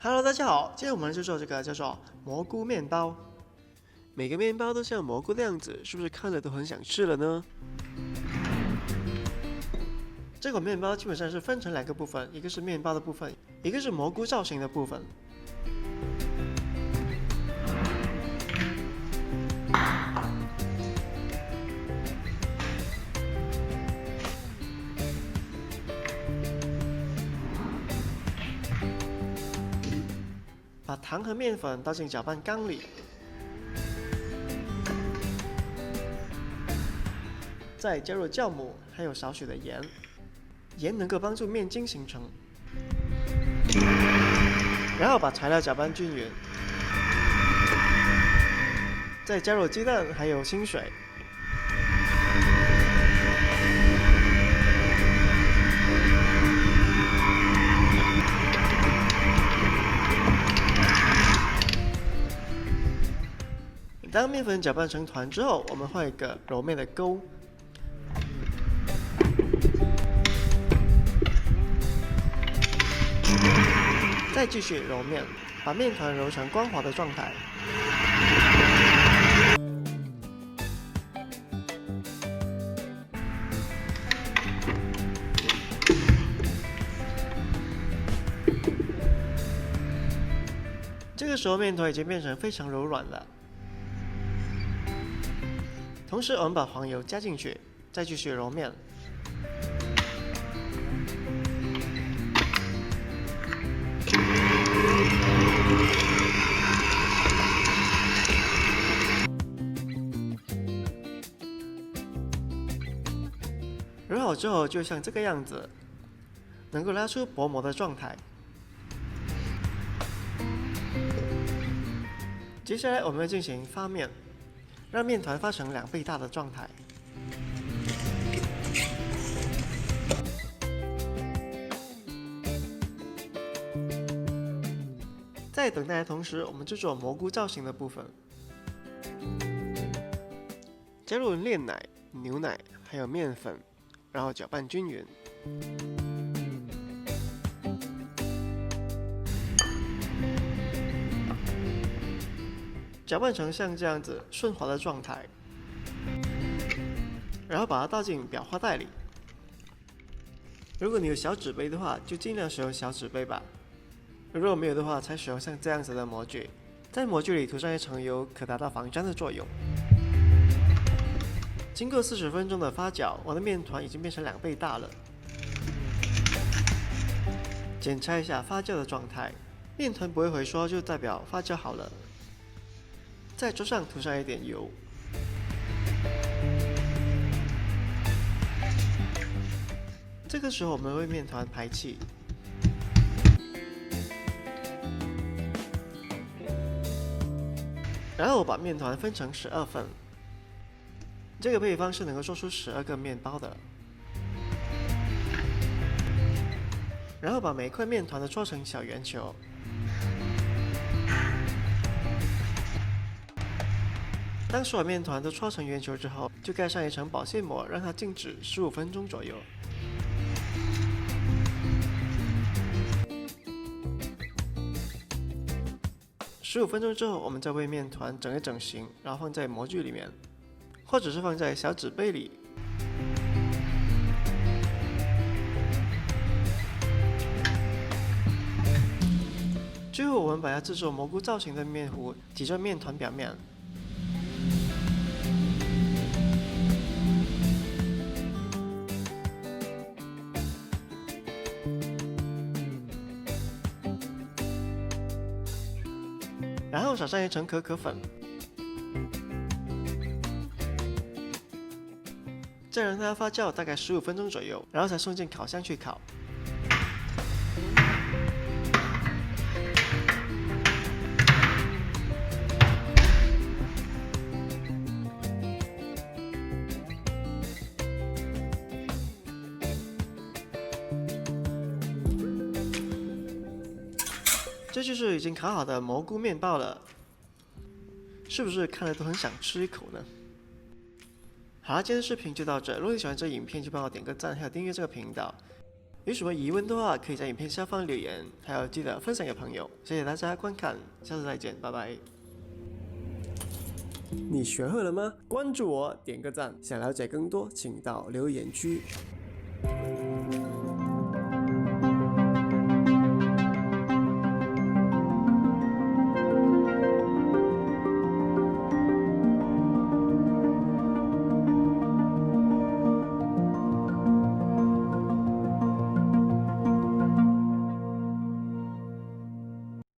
Hello， 大家好，今天我们就做这个叫做蘑菇面包。每个面包都像蘑菇的样子，是不是看着都很想吃了呢？这款面包基本上是分成两个部分，一个是面包的部分，一个是蘑菇造型的部分。把糖和面粉倒进搅拌缸里，再加入酵母，还有少许的盐。盐能够帮助面筋形成。然后把材料搅拌均匀，再加入鸡蛋还有清水。当面粉搅拌成团之后，我们画一个揉面的钩，再继续揉面，把面团揉成光滑的状态。这个时候面团已经变成非常柔软了。同时，我们把黄油加进去，再继续揉面。揉好之后，就像这个样子，能够拉出薄膜的状态。接下来，我们要进行发面。让面团发成2倍大的状态。在等待的同时，我们制作蘑菇造型的部分。加入炼奶、牛奶还有面粉，然后搅拌均匀。搅拌成像这样子顺滑的状态，然后把它倒进裱花袋里。如果你有小纸杯的话，就尽量使用小纸杯吧。如果没有的话，才使用像这样子的模具。在模具里涂上一层油，可达到防粘的作用。经过40分钟的发酵，我的面团已经变成2倍大了。检查一下发酵的状态，面团不会回缩，就代表发酵好了。在桌上涂上一点油，这个时候我们为面团排气，然后把面团分成12份。这个配方是能够做出12个面包的。然后把每一块面团都搓成小圆球。当所有面团都搓成圆球之后，就盖上一层保鲜膜，让它静止15分钟左右。15分钟之后，我们再为面团整一整形，然后放在模具里面，或者是放在小纸杯里。最后，我们把要制作蘑菇造型的面糊挤在面团表面。然后撒上一层可可粉，再让它发酵大概15分钟左右，然后才送进烤箱去烤。这就是已经烤好的蘑菇面包了，是不是看了都很想吃一口呢？好了，今天的视频就到这。如果你喜欢这影片，就帮我点个赞，还有订阅这个频道。有什么疑问的话，可以在影片下方留言，还有记得分享给朋友。谢谢大家观看，下次再见，拜拜。你学会了吗？关注我，点个赞。想了解更多，请到留言区。